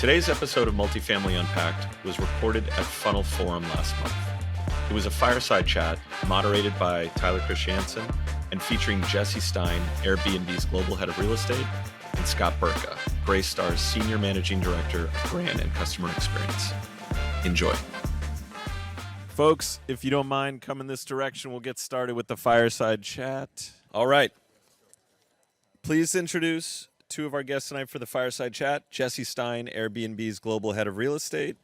Today's episode of Multifamily Unpacked was recorded at Funnel Forum last month. It was a fireside chat moderated by Tyler Christiansen and featuring Jesse Stein, Airbnb's global head of real estate, and Scott Berka, Greystar's senior managing director of brand and customer experience. Enjoy. Folks, if you don't mind, come in this direction. We'll get started with the fireside chat. All right. Please introduce two of our guests tonight for the fireside chat: Jesse Stein, Airbnb's global head of real estate,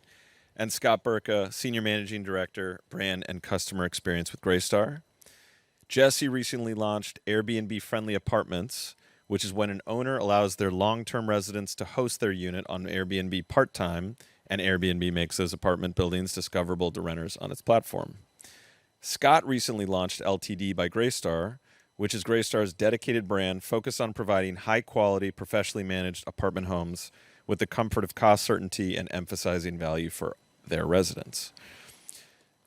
and Scott Berka, senior managing director, brand and customer experience with Greystar. Jesse recently launched Airbnb-friendly apartments, which is when an owner allows their long-term residents to host their unit on Airbnb part-time, and Airbnb makes those apartment buildings discoverable to renters on its platform. Scott recently launched LTD by Greystar, which is Greystar's dedicated brand focused on providing high-quality, professionally managed apartment homes with the comfort of cost certainty and emphasizing value for their residents.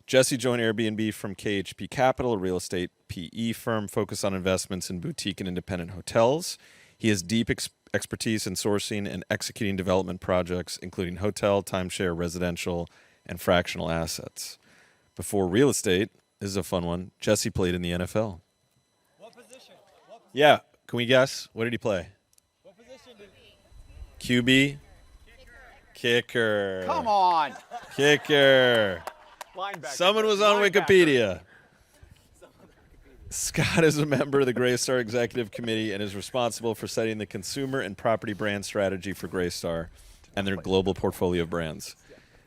Jesse joined Airbnb from KHP Capital, a real estate PE firm focused on investments in boutique and independent hotels. He has deep expertise in sourcing and executing development projects, including hotel, timeshare, residential, and fractional assets. Before real estate, this is a fun one, Jesse played in the NFL. Yeah, can we guess? What did he play? What position did QB? Kicker. Come on. Kicker. Linebacker. Someone was on Wikipedia. Scott is a member of the Greystar Executive Committee and is responsible for setting the consumer and property brand strategy for Greystar and their global portfolio of brands.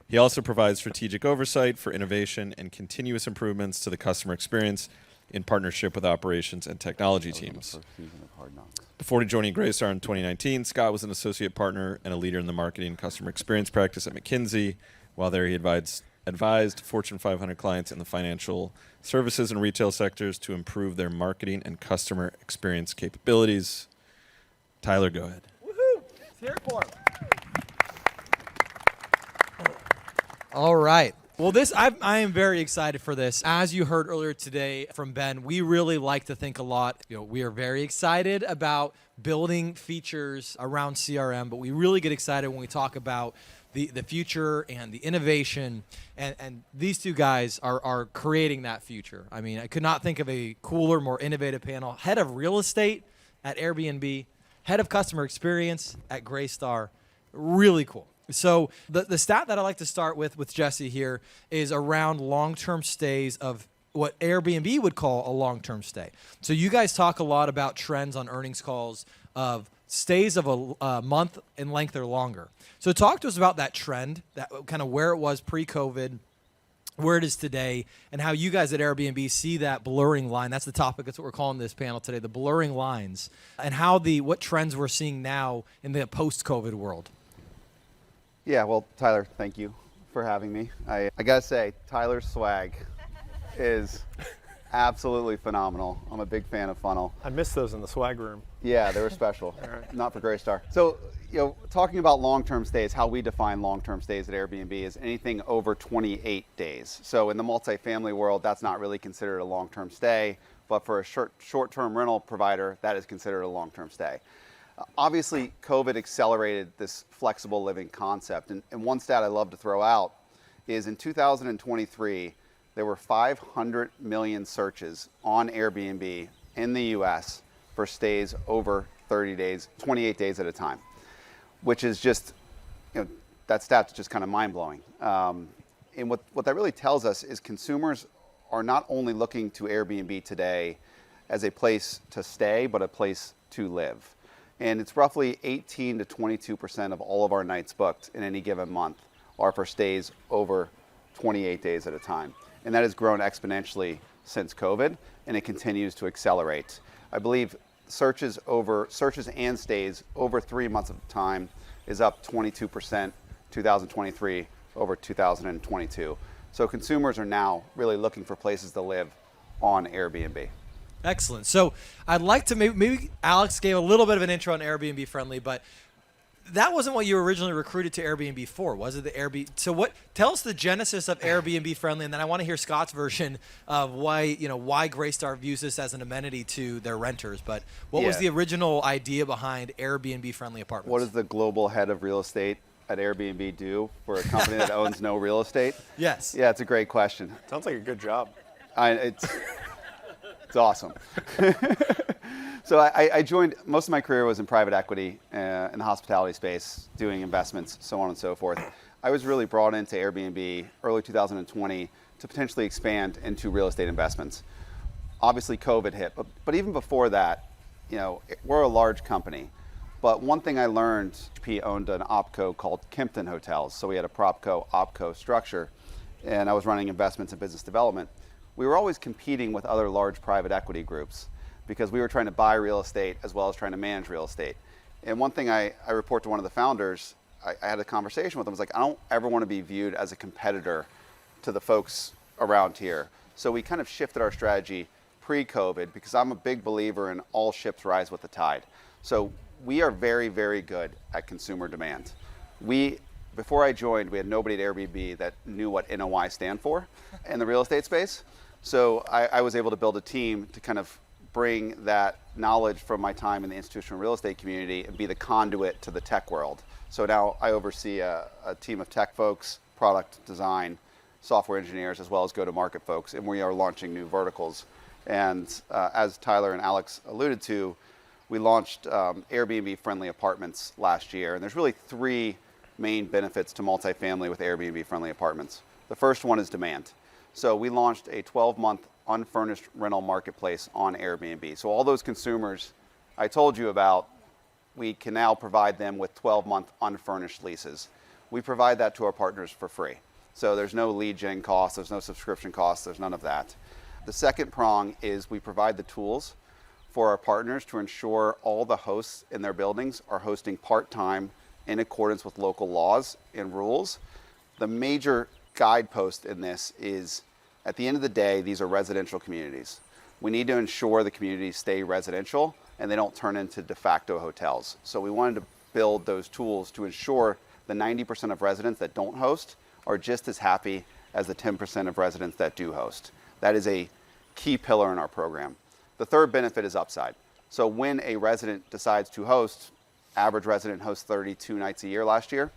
He also provides strategic oversight for innovation and continuous improvements to the customer experience in partnership with operations and technology teams. Before joining Greystar in 2019, Scott was an associate partner and a leader in the marketing and customer experience practice at McKinsey. While there, he advised Fortune 500 clients in the financial services and retail sectors to improve their marketing and customer experience capabilities. Tyler, go ahead. Woohoo! It's here for him. All right. Well, I am very excited for this. As you heard earlier today from Ben, we really like to think a lot. We are very excited about building features around CRM, but we really get excited when we talk about the future and the innovation. And these two guys are creating that future. I mean, I could not think of a cooler, more innovative panel. Head of real estate at Airbnb, head of customer experience at Greystar. Really cool. So the stat that I like to start with Jesse here is around long-term stays of what Airbnb would call a long-term stay. So you guys talk a lot about trends on earnings calls of stays of a month in length or longer. So talk to us about that trend, that kind of where it was pre-COVID, where it is today, and how you guys at Airbnb see that blurring line. That's the topic. That's what we're calling this panel today, the blurring lines, and what trends we're seeing now in the post-COVID world. Yeah, well, Tyler, thank you for having me. I got to say, Tyler's swag is absolutely phenomenal. I'm a big fan of Funnel. I missed those in the swag room. Yeah, they were special. Not for Greystar. So, talking about long-term stays, how we define long-term stays at Airbnb is anything over 28 days. So in the multifamily world, that's not really considered a long-term stay, but for a short-term rental provider, that is considered a long-term stay. Obviously, COVID accelerated this flexible living concept. And one stat I love to throw out is in 2023, there were 500 million searches on Airbnb in the US for stays over 30 days, 28 days at a time, which is just, that stat's just kind of mind-blowing. And what that really tells us is consumers are not only looking to Airbnb today as a place to stay, but a place to live. And it's roughly 18 to 22% of all of our nights booked in any given month are for stays over 28 days at a time. And that has grown exponentially since COVID, and it continues to accelerate. I believe searches and stays over 3 months of time is up 22% 2023 over 2022. So consumers are now really looking for places to live on Airbnb. Excellent. So I'd like to maybe Alex gave a little bit of an intro on Airbnb-friendly, but that wasn't what you originally recruited to Airbnb for, was it? The Airbnb. So tell us the genesis of Airbnb-friendly, and then I want to hear Scott's version of why Greystar views this as an amenity to their renters. But what was the original idea behind Airbnb-friendly apartments? What does the global head of real estate at Airbnb do for a company that owns no real estate? Yes. Yeah, it's a great question. Sounds like a good job. It's awesome. So I joined, most of my career was in private equity in the hospitality space, doing investments, so on and so forth. I was really brought into Airbnb early 2020 to potentially expand into real estate investments. Obviously COVID hit, but even before that, we're a large company. But one thing I learned, HP owned an opco called Kimpton Hotels. So we had a propco, opco structure, and I was running investments and business development. We were always competing with other large private equity groups because we were trying to buy real estate as well as trying to manage real estate. And one thing I report to one of the founders, I had a conversation with him. I was like, I don't ever want to be viewed as a competitor to the folks around here. So we kind of shifted our strategy pre-COVID because I'm a big believer in all ships rise with the tide. So we are very, very good at consumer demand. Before I joined, we had nobody at Airbnb that knew what NOI stand for in the real estate space. So I was able to build a team to kind of bring that knowledge from my time in the institutional real estate community and be the conduit to the tech world. So now I oversee a team of tech folks, product design, software engineers, as well as go-to-market folks, and we are launching new verticals. And as Tyler and Alex alluded to, we launched Airbnb-friendly apartments last year, and there's really three main benefits to multifamily with Airbnb-friendly apartments. The first one is demand. So we launched a 12-month unfurnished rental marketplace on Airbnb. So all those consumers I told you about, we can now provide them with 12-month unfurnished leases. We provide that to our partners for free. So there's no lead gen cost, there's no subscription cost, there's none of that. The second prong is we provide the tools for our partners to ensure all the hosts in their buildings are hosting part-time in accordance with local laws and rules. The major guidepost in this is, at the end of the day, these are residential communities. We need to ensure the communities stay residential and they don't turn into de facto hotels. So we wanted to build those tools to ensure the 90% of residents that don't host are just as happy as the 10% of residents that do host. That is a key pillar in our program. The third benefit is upside. So when a resident decides to host, average resident hosts 32 nights a year last year,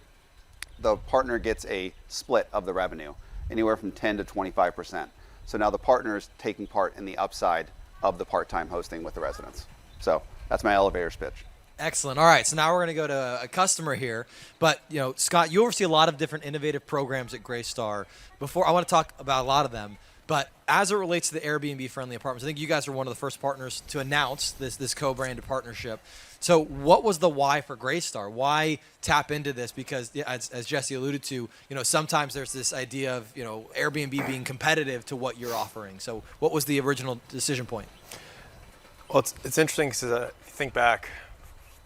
the partner gets a split of the revenue, anywhere from 10 to 25%. So now the partner is taking part in the upside of the part-time hosting with the residents. So that's my elevator pitch. Excellent. All right, so now we're going to go to a customer here. But, Scott, you oversee a lot of different innovative programs at Greystar. Before, I want to talk about a lot of them. But as it relates to the Airbnb-friendly apartments, I think you guys are one of the first partners to announce this co-branded partnership. So what was the why for Greystar? Why tap into this? Because as Jesse alluded to, sometimes there's this idea of, Airbnb being competitive to what you're offering. So what was the original decision point? Well, it's interesting because if you think back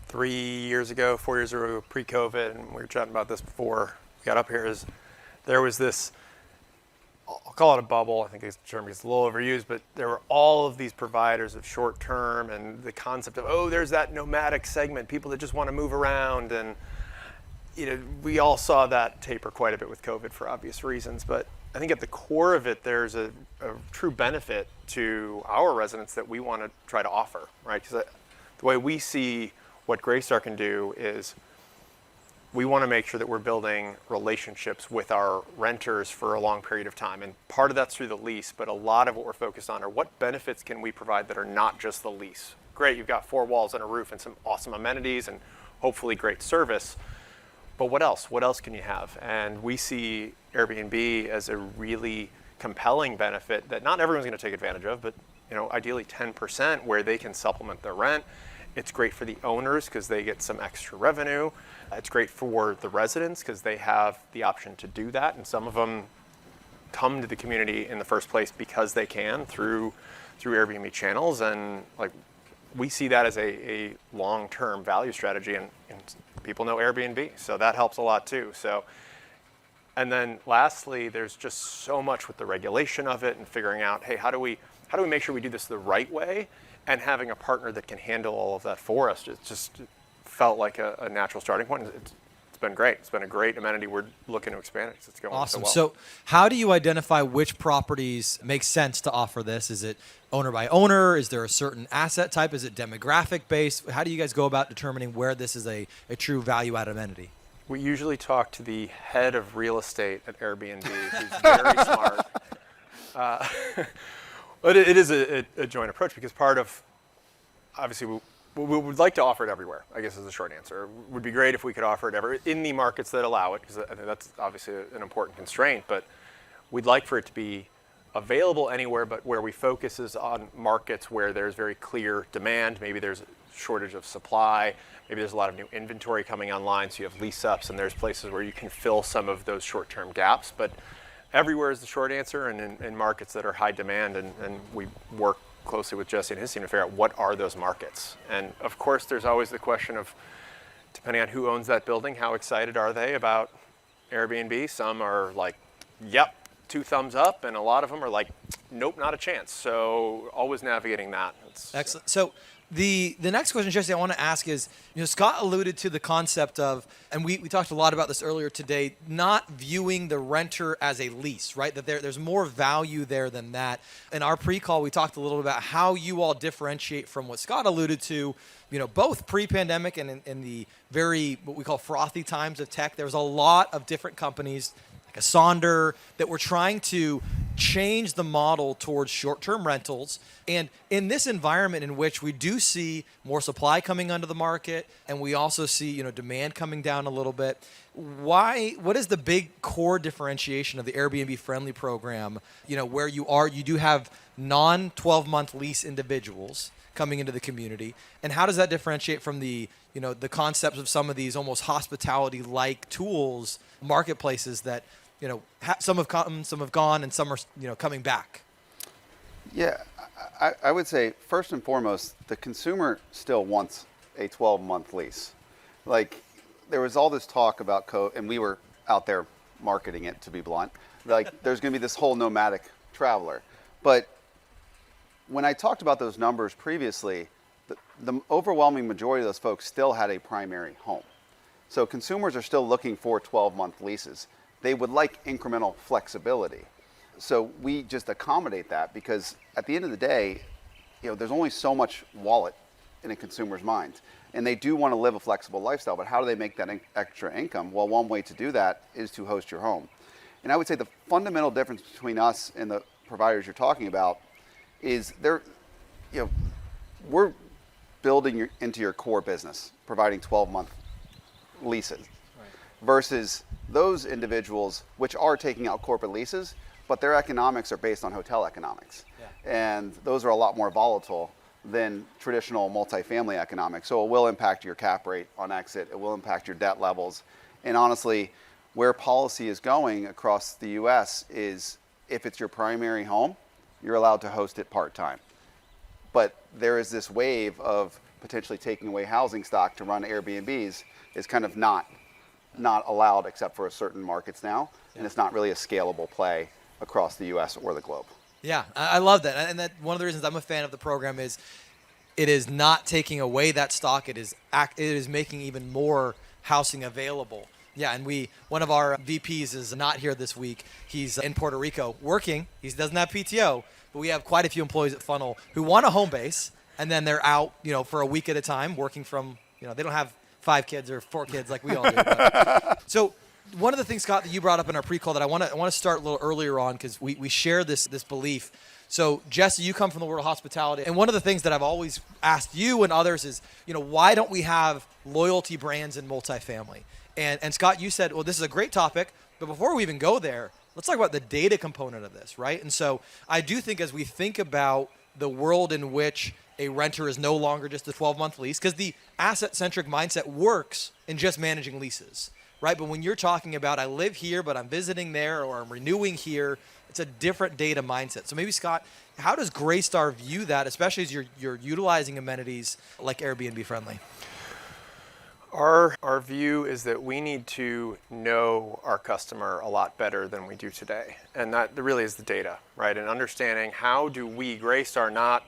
4 years ago, pre-COVID, and we were chatting about this before we got up here, is there was this, I'll call it a bubble. I think this term gets a little overused, but there were all of these providers of short term and the concept of, there's that nomadic segment, people that just want to move around. And, we all saw that taper quite a bit with COVID for obvious reasons. But I think at the core of it, there's a true benefit to our residents that we want to try to offer, right? Because the way we see what Greystar can do is we want to make sure that we're building relationships with our renters for a long period of time. And part of that's through the lease, but a lot of what we're focused on are what benefits can we provide that are not just the lease. Great, you've got 4 walls and a roof and some awesome amenities and hopefully great service. But what else? What else can you have? And we see Airbnb as a really compelling benefit that not everyone's going to take advantage of, but ideally 10% where they can supplement their rent. It's great for the owners because they get some extra revenue. It's great for the residents because they have the option to do that. And some of them come to the community in the first place because they can through Airbnb channels. And we see that as a long-term value strategy, and people know Airbnb, so that helps a lot too. So, and then lastly, there's just so much with the regulation of it and figuring out, hey, how do we make sure we do this the right way? And having a partner that can handle all of that for us, it just felt like a natural starting point. It's been great. It's been a great amenity. We're looking to expand it because it's going awesome. so well. So how do you identify which properties make sense to offer this? Is it owner by owner? Is there a certain asset type? Is it demographic based? How do you guys go about determining where this is a true value-added amenity? We usually talk to the head of real estate at Airbnb, who's very smart. But it is a joint approach because part of, obviously, we would like to offer it everywhere, I guess is the short answer. It would be great if we could offer it everywhere in the markets that allow it, because I think that's obviously an important constraint, but we'd like for it to be available anywhere, but where we focus is on markets where there's very clear demand. Maybe there's a shortage of supply. Maybe there's a lot of new inventory coming online, so you have lease ups, and there's places where you can fill some of those short-term gaps. But everywhere is the short answer, and in markets that are high demand, and we work closely with Jesse and his team to figure out what are those markets. And of course, there's always the question of, depending on who owns that building, how excited are they about Airbnb? Some are like, yep, 2 thumbs up, and a lot of them are like, nope, not a chance. So always navigating that. Excellent. So the next question, Jesse, I want to ask is, Scott alluded to the concept of, and we talked a lot about this earlier today, not viewing the renter as a lease, right? That there's more value there than that. In our pre-call, we talked a little about how you all differentiate from what Scott alluded to, both pre-pandemic and in the very, what we call frothy times of tech. There's a lot of different companies, like a Sonder, that were trying to change the model towards short-term rentals. And in this environment in which we do see more supply coming onto the market, and we also see, demand coming down a little bit, what is the big core differentiation of the Airbnb-friendly program, where you do have non-12-month lease individuals coming into the community, and how does that differentiate from the concepts of some of these almost hospitality-like tools, marketplaces that some have come, some have gone, and some are coming back? Yeah, I would say first and foremost, the consumer still wants a 12-month lease. Like, there was all this talk about and we were out there marketing it, to be blunt. Like, there's going to be this whole nomadic traveler. But when I talked about those numbers previously, the overwhelming majority of those folks still had a primary home. So consumers are still looking for 12-month leases. They would like incremental flexibility. So we just accommodate that because at the end of the day, there's only so much wallet in a consumer's mind. And they do want to live a flexible lifestyle, but how do they make that extra income? Well, one way to do that is to host your home. And I would say the fundamental difference between us and the providers you're talking about is we're building into your core business, providing 12-month leases, right, versus those individuals which are taking out corporate leases, but their economics are based on hotel economics. Yeah. And those are a lot more volatile than traditional multifamily economics. So it will impact your cap rate on exit. It will impact your debt levels. And honestly, where policy is going across the US is if it's your primary home, you're allowed to host it part-time. But there is this wave of potentially taking away housing stock to run Airbnbs is kind of not allowed except for certain markets now. Yeah. And it's not really a scalable play across the US or the globe. Yeah, I love that. And that one of the reasons I'm a fan of the program is it is not taking away that stock. It is making even more housing available. Yeah, and one of our VPs is not here this week. He's in Puerto Rico working. He doesn't have PTO, but we have quite a few employees at Funnel who want a home base, and then they're out, for a week at a time working from, they don't have 5 kids or 4 kids like we all do. So one of the things, Scott, that you brought up in our pre-call that I want to start a little earlier on because we share this belief. So Jesse, you come from the world of hospitality, and one of the things that I've always asked you and others is, why don't we have loyalty brands in multifamily? And Scott, you said, well, this is a great topic, but before we even go there, let's talk about the data component of this, right? And so I do think as we think about the world in which a renter is no longer just a 12-month lease, because the asset-centric mindset works in just managing leases, right? But when you're talking about I live here, but I'm visiting there, or I'm renewing here, it's a different data mindset. So maybe, Scott, how does Greystar view that, especially as you're utilizing amenities like Airbnb-friendly? Our view is that we need to know our customer a lot better than we do today. And that really is the data, right? And understanding how do we, Greystar, not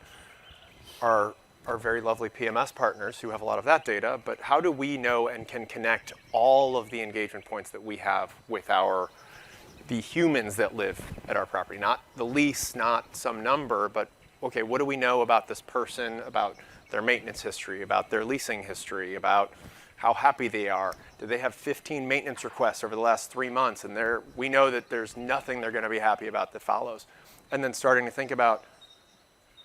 our very lovely PMS partners who have a lot of that data, but how do we know and can connect all of the engagement points that we have with the humans that live at our property? Not the lease, not some number, but okay, what do we know about this person, about their maintenance history, about their leasing history, about how happy they are. Do they have 15 maintenance requests over the last 3 months? And we know that there's nothing they're going to be happy about that follows. And then starting to think about,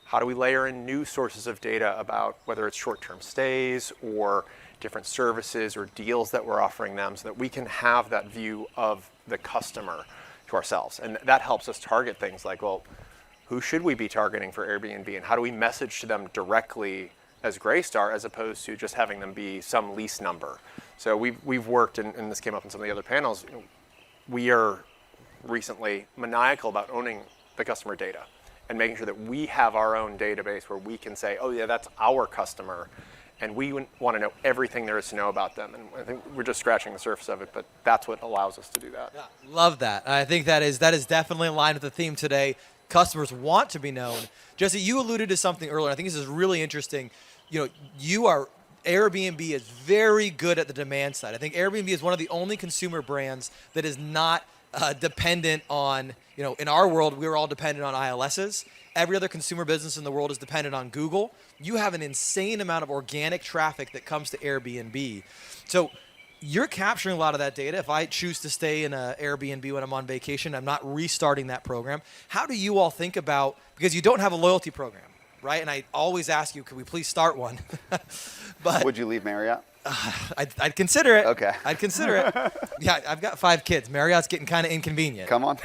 how do we layer in new sources of data about whether it's short-term stays or different services or deals that we're offering them, so that we can have that view of the customer to ourselves. And that helps us target things like, well, who should we be targeting for Airbnb, and how do we message to them directly as Greystar, as opposed to just having them be some lease number. So we've worked, and this came up in some of the other panels, we are recently maniacal about owning the customer data and making sure that we have our own database where we can say, oh yeah, that's our customer, and we want to know everything there is to know about them. And I think we're just scratching the surface of it, but that's what allows us to do that. Yeah, love that. I think that is definitely in line with the theme today. Customers want to be known. Jesse, you alluded to something earlier. I think this is really interesting. Airbnb is very good at the demand side. I think Airbnb is one of the only consumer brands that is not dependent on, in our world, we're all dependent on ILSs. Every other consumer business in the world is dependent on Google. You have an insane amount of organic traffic that comes to Airbnb. So you're capturing a lot of that data. If I choose to stay in an Airbnb when I'm on vacation, I'm not restarting that program. How do you all think about, because you don't have a loyalty program, right? And I always ask you, could we please start one? But Would you leave Marriott? I'd consider it. Okay. I'd consider it. Yeah, I've got 5 kids. Marriott's getting kind of inconvenient. Come on.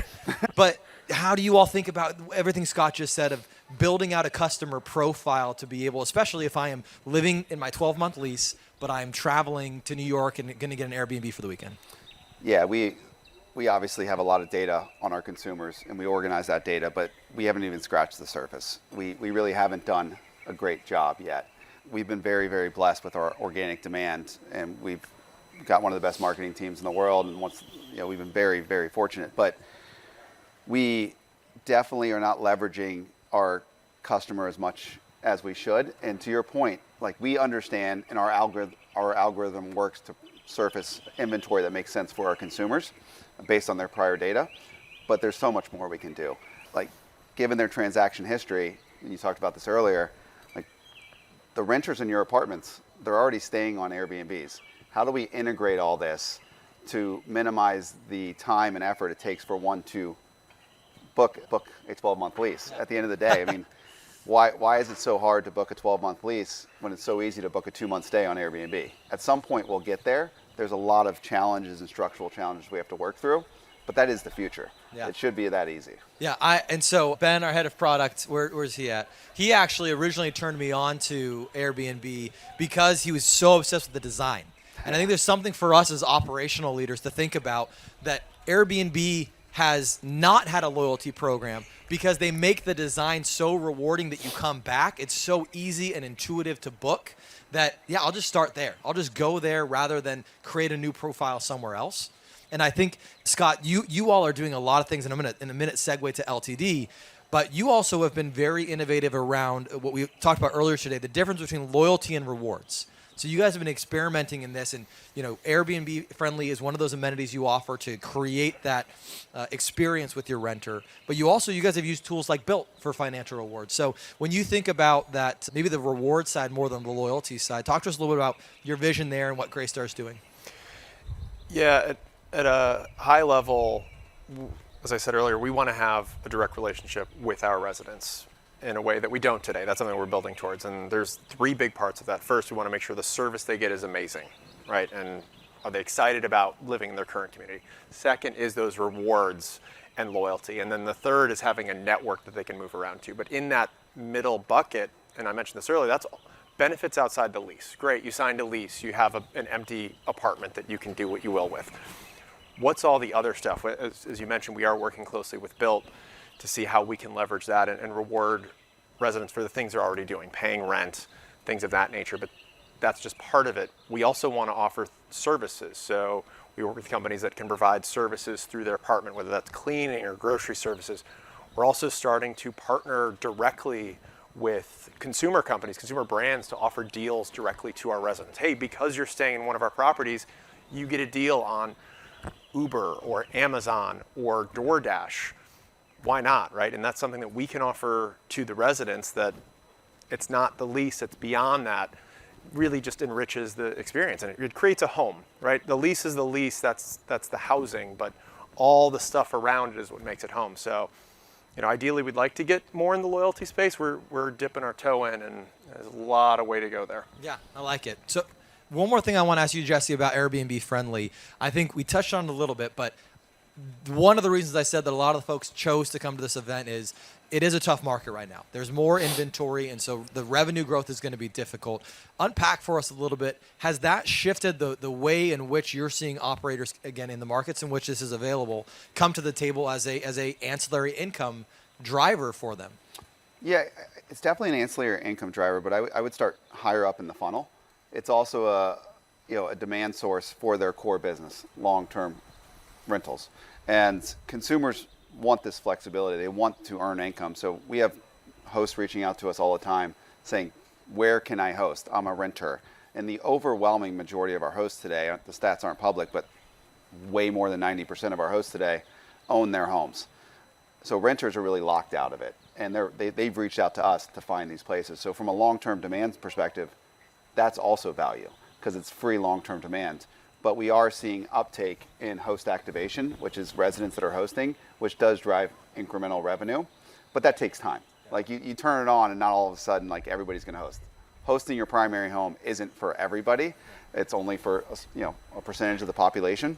But how do you all think about everything Scott just said of building out a customer profile to be able, especially if I am living in my 12-month lease, but I'm traveling to New York and going to get an Airbnb for the weekend? Yeah, we obviously have a lot of data on our consumers, and we organize that data, but we haven't even scratched the surface. We really haven't done a great job yet. We've been very, very blessed with our organic demand, and we've got one of the best marketing teams in the world, and we've been very, very fortunate. But we definitely are not leveraging our customer as much as we should. And to your point, like, we understand, and our algorithm works to surface inventory that makes sense for our consumers based on their prior data. But there's so much more we can do. Like, given their transaction history, and you talked about this earlier, like, the renters in your apartments, they're already staying on Airbnbs. How do we integrate all this to minimize the time and effort it takes for one to book a 12-month lease? At the end of the day, I mean, why is it so hard to book a 12-month lease when it's so easy to book a 2-month stay on Airbnb? At some point, we'll get there. There's a lot of challenges and structural challenges we have to work through, but that is the future. Yeah. It should be that easy. Yeah, and so Ben, our head of product, where's he at? He actually originally turned me on to Airbnb because he was so obsessed with the design. And I think there's something for us as operational leaders to think about, that Airbnb has not had a loyalty program because they make the design so rewarding that you come back. It's so easy and intuitive to book that, yeah, I'll just start there. I'll just go there rather than create a new profile somewhere else. And I think, Scott, you all are doing a lot of things, and I'm going to, in a minute, segue to LTD, but you also have been very innovative around what we talked about earlier today, the difference between loyalty and rewards. So you guys have been experimenting in this, and Airbnb-friendly is one of those amenities you offer to create that experience with your renter. But you guys have used tools like Built for financial rewards. So when you think about that, maybe the reward side more than the loyalty side, talk to us a little bit about your vision there and what Greystar is doing. Yeah, at a high level, as I said earlier, we want to have a direct relationship with our residents in a way that we don't today. That's something we're building towards. And there's 3 big parts of that. First, we want to make sure the service they get is amazing, right? And are they excited about living in their current community? Second is those rewards and loyalty. And then the third is having a network that they can move around to. But in that middle bucket, and I mentioned this earlier, that's benefits outside the lease. Great, you signed a lease. You have an empty apartment that you can do what you will with. What's all the other stuff? As you mentioned, we are working closely with Built to see how we can leverage that and reward residents for the things they're already doing, paying rent, things of that nature. But that's just part of it. We also want to offer services. So we work with companies that can provide services through their apartment, whether that's cleaning or grocery services. We're also starting to partner directly with consumer companies, consumer brands, to offer deals directly to our residents. Hey, because you're staying in one of our properties, you get a deal on Uber or Amazon or DoorDash. Why not, right? And that's something that we can offer to the residents, that it's not the lease, it's beyond that. really just enriches the experience, and it creates a home, right? The lease is the lease, that's the housing, but all the stuff around it is what makes it home. So, ideally we'd like to get more in the loyalty space. We're dipping our toe in, and there's a lot of way to go there. Yeah, I like it. So one more thing I want to ask you, Jesse, about Airbnb-friendly. I think we touched on it a little bit, but one of the reasons I said that a lot of the folks chose to come to this event is it is a tough market right now. There's more inventory, and so the revenue growth is going to be difficult. Unpack for us a little bit. Has that shifted the way in which you're seeing operators, again, in the markets in which this is available, come to the table as a ancillary income driver for them? Yeah, it's definitely an ancillary income driver, but I would start higher up in the funnel. It's also a demand source for their core business, long-term rentals. And consumers want this flexibility. They want to earn income. So we have hosts reaching out to us all the time saying, where can I host? I'm a renter. And the overwhelming majority of our hosts today, the stats aren't public, but way more than 90% of our hosts today own their homes. So renters are really locked out of it. And they've reached out to us to find these places. So from a long-term demand perspective, that's also value because it's free long-term demand. But we are seeing uptake in host activation, which is residents that are hosting, which does drive incremental revenue. But that takes time. Like you turn it on and not all of a sudden like everybody's going to host. Hosting your primary home isn't for everybody. It's only for a percentage of the population.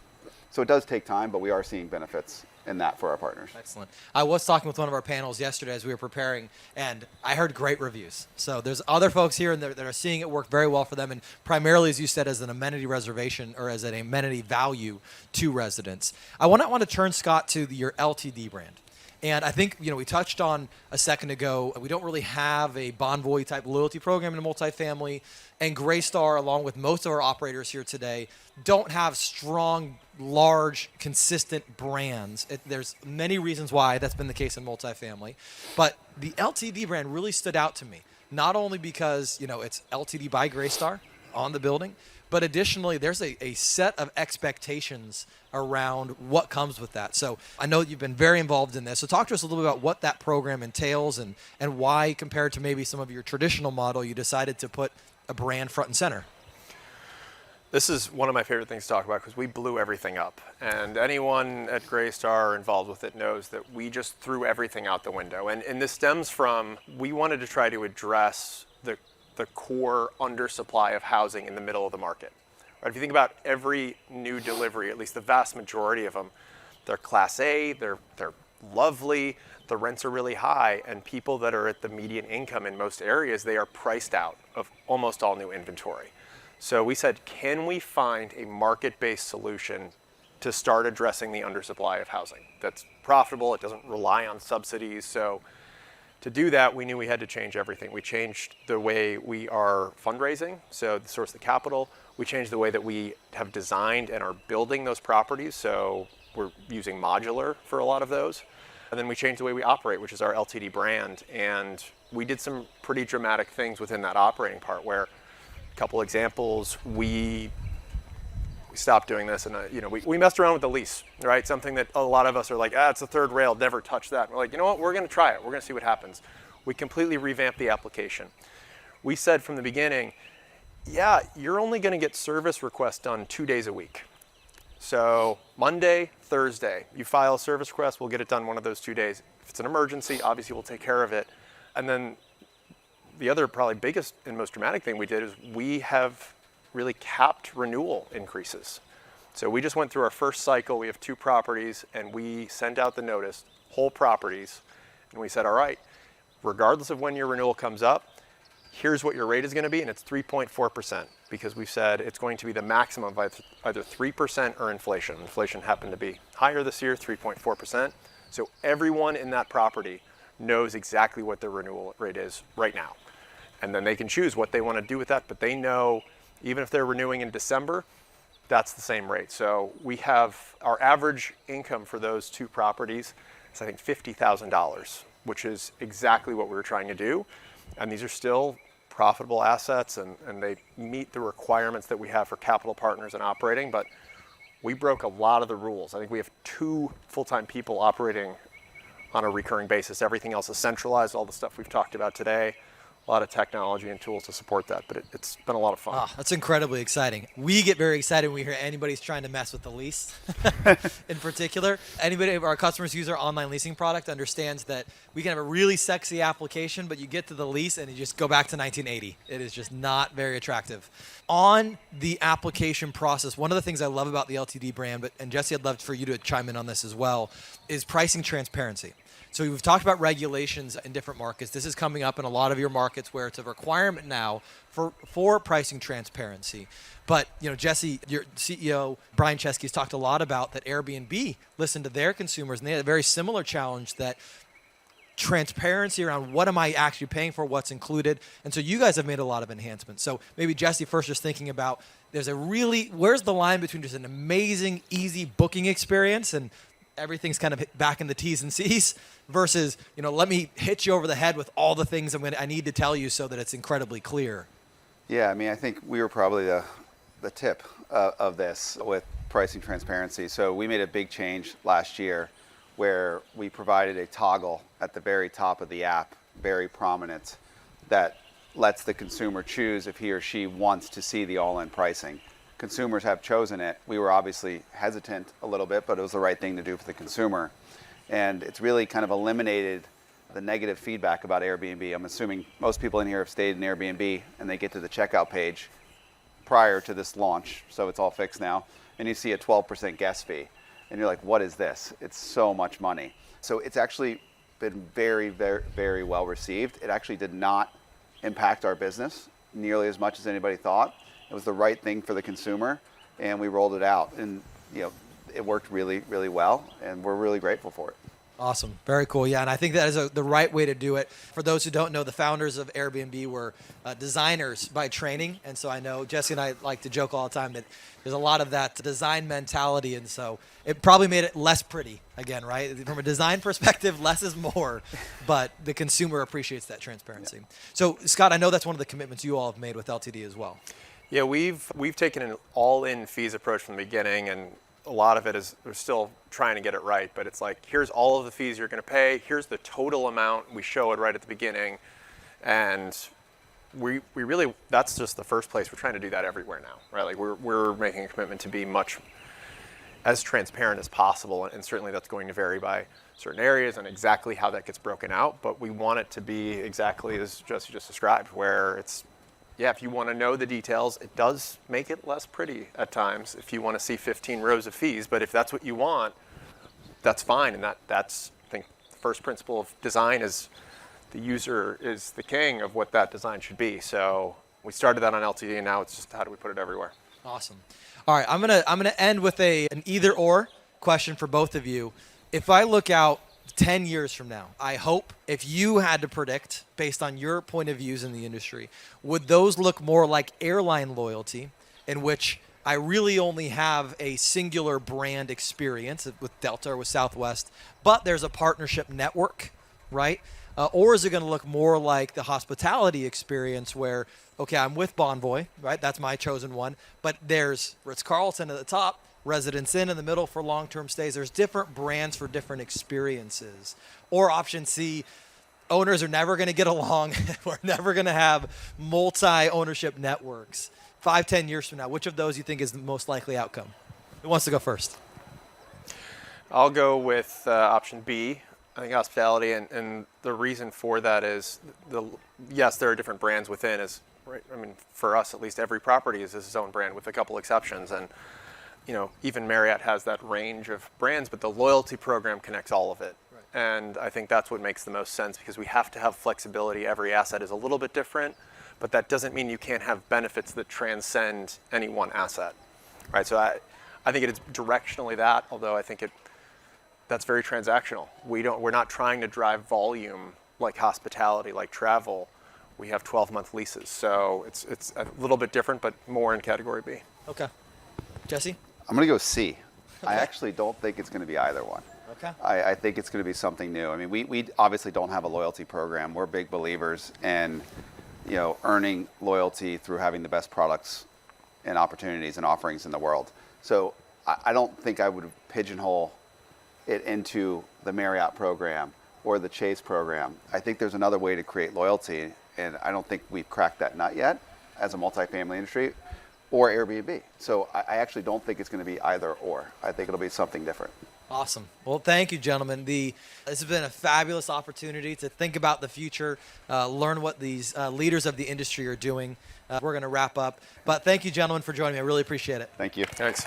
So it does take time, but we are seeing benefits in that for our partners. Excellent. I was talking with one of our panels yesterday as we were preparing, and I heard great reviews. So there's other folks here that are seeing it work very well for them, and primarily, as you said, as an amenity reservation or as an amenity value to residents. I want to turn, Scott, to your LTD brand. And I think, we touched on a second ago, we don't really have a Bonvoy type loyalty program in multifamily. And Greystar, along with most of our operators here today, don't have strong, large, consistent brands. There's many reasons why that's been the case in multifamily. But the LTD brand really stood out to me, not only because, it's LTD by Greystar on the building, but additionally, there's a set of expectations around what comes with that. So I know you've been very involved in this. So talk to us a little bit about what that program entails and why, compared to maybe some of your traditional model, you decided to put a brand front and center. This is one of my favorite things to talk about because we blew everything up. And anyone at Greystar involved with it knows that we just threw everything out the window. And this stems from, we wanted to try to address the core undersupply of housing in the middle of the market. Right? If you think about every new delivery, at least the vast majority of them, they're Class A, they're lovely, the rents are really high, and people that are at the median income in most areas, they are priced out of almost all new inventory. So we said, can we find a market-based solution to start addressing the undersupply of housing that's profitable, it doesn't rely on subsidies? So to do that, we knew we had to change everything. We changed the way we are fundraising, so the source of the capital. We changed the way that we have designed and are building those properties, so we're using modular for a lot of those. And then we changed the way we operate, which is our LTD brand. And we did some pretty dramatic things within that operating part where, a couple examples, we stopped doing this, and we messed around with the lease, right? Something that a lot of us are like, it's the third rail, never touch that. And we're like, you know what, we're going to try it. We're going to see what happens. We completely revamped the application. We said from the beginning, you're only going to get service requests done 2 days a week. So Monday, Thursday, you file a service request, we'll get it done one of those 2 days. If it's an emergency, obviously we'll take care of it. And then the other probably biggest and most dramatic thing we did is we have really capped renewal increases. So we just went through our first cycle. We have 2 properties, and we sent out the notice, whole properties, and we said, all right, regardless of when your renewal comes up, here's what your rate is going to be, and it's 3.4%, because we've said it's going to be the maximum of either 3% or inflation. Inflation happened to be higher this year, 3.4%. So everyone in that property knows exactly what their renewal rate is right now. And then they can choose what they want to do with that, but they know even if they're renewing in December, that's the same rate. So we have our average income for those 2 properties is I think $50,000, which is exactly what we were trying to do. And these are still profitable assets, and they meet the requirements that we have for capital partners and operating, but we broke a lot of the rules. I think we have 2 full-time people operating on a recurring basis. Everything else is centralized, all the stuff we've talked about today. a lot of technology and tools to support that, but it's been a lot of fun. That's incredibly exciting. We get very excited when we hear anybody's trying to mess with the lease. In particular, anybody of our customers who use our online leasing product understands that we can have a really sexy application, but you get to the lease and you just go back to 1980. It is just not very attractive. On the application process, one of the things I love about the LTD brand, and Jesse, I'd love for you to chime in on this as well, is pricing transparency. So we've talked about regulations in different markets. This is coming up in a lot of your markets where it's a requirement now for pricing transparency. But, Jesse, your CEO, Brian Chesky, has talked a lot about that Airbnb listened to their consumers, and they had a very similar challenge, that transparency around what am I actually paying for, what's included. And so you guys have made a lot of enhancements. So maybe, Jesse, first just thinking about, where's the line between just an amazing, easy booking experience and everything's kind of back in the T's and C's versus, let me hit you over the head with all the things I need to tell you so that it's incredibly clear. Yeah, I think we were probably the tip of this with pricing transparency. So we made a big change last year where we provided a toggle at the very top of the app, very prominent, that lets the consumer choose if he or she wants to see the all-in pricing. Consumers have chosen it. We were obviously hesitant a little bit, but it was the right thing to do for the consumer. And it's really kind of eliminated the negative feedback about Airbnb. I'm assuming most people in here have stayed in Airbnb and they get to the checkout page prior to this launch, so it's all fixed now, and you see a 12% guest fee. And you're like, what is this? It's so much money. So it's actually been very, very, very well received. It actually did not impact our business nearly as much as anybody thought. It was the right thing for the consumer, and we rolled it out. And it worked really, really well, and we're really grateful for it. Awesome. Very cool. Yeah, and I think that is the right way to do it. For those who don't know, the founders of Airbnb were designers by training, and so I know Jesse and I like to joke all the time that there's a lot of that design mentality, and so it probably made it less pretty, again, right? From a design perspective, less is more, but the consumer appreciates that transparency. Yeah. So, Scott, I know that's one of the commitments you all have made with LTD as well. Yeah, we've taken an all-in fees approach from the beginning, and a lot of it is we're still trying to get it right, but it's like, here's all of the fees you're going to pay, here's the total amount, we show it right at the beginning, and we really, that's just the first place. We're trying to do that everywhere now, right? Like we're making a commitment to be much as transparent as possible, and certainly that's going to vary by certain areas and exactly how that gets broken out, but we want it to be exactly as Jesse just described, where it's, yeah, if you want to know the details, it does make it less pretty at times if you want to see 15 rows of fees. But if that's what you want, that's fine. And that's, I think, the first principle of design is the user is the king of what that design should be. So we started that on LTD, and now it's just how do we put it everywhere. Awesome. All right, I'm gonna end with an either-or question for both of you. If I look out 10 years from now, I hope, if you had to predict based on your point of views in the industry, would those look more like airline loyalty, in which I really only have a singular brand experience with Delta or with Southwest, but there's a partnership network, right? Or is it going to look more like the hospitality experience where, okay, I'm with Bonvoy, right? That's my chosen one, but there's Ritz-Carlton at the top, Residence Inn in the middle for long-term stays. There's different brands for different experiences. Or option C, owners are never going to get along. We're never going to have multi-ownership networks. 5-10 years from now, which of those you think is the most likely outcome? Who wants to go first? I'll go with option B. I think hospitality, and the reason for that is, yes, there are different brands within. Right? I mean, for us, at least, every property is its own brand with a couple exceptions. And even Marriott has that range of brands, but the loyalty program connects all of it. Right. And I think that's what makes the most sense, because we have to have flexibility. Every asset is a little bit different, but that doesn't mean you can't have benefits that transcend any one asset, right? So I think it is directionally that, although I think that's very transactional. We're not trying to drive volume like hospitality, like travel. We have 12-month leases, so it's a little bit different, but more in category B. Okay. Jesse? I'm going to go C. Okay. I actually don't think it's going to be either one. Okay. I think it's going to be something new. I mean, we obviously don't have a loyalty program. We're big believers in, earning loyalty through having the best products and opportunities and offerings in the world. So I don't think I would pigeonhole it into the Marriott program or the Chase program. I think there's another way to create loyalty, And I don't think we've cracked that nut yet as a multifamily industry or Airbnb. So I actually don't think it's going to be either or. I think it'll be something different. Awesome. Well, thank you, gentlemen. This has been a fabulous opportunity to think about the future, learn what these leaders of the industry are doing. We're going to wrap up. But thank you, gentlemen, for joining me. I really appreciate it. Thank you. Thanks.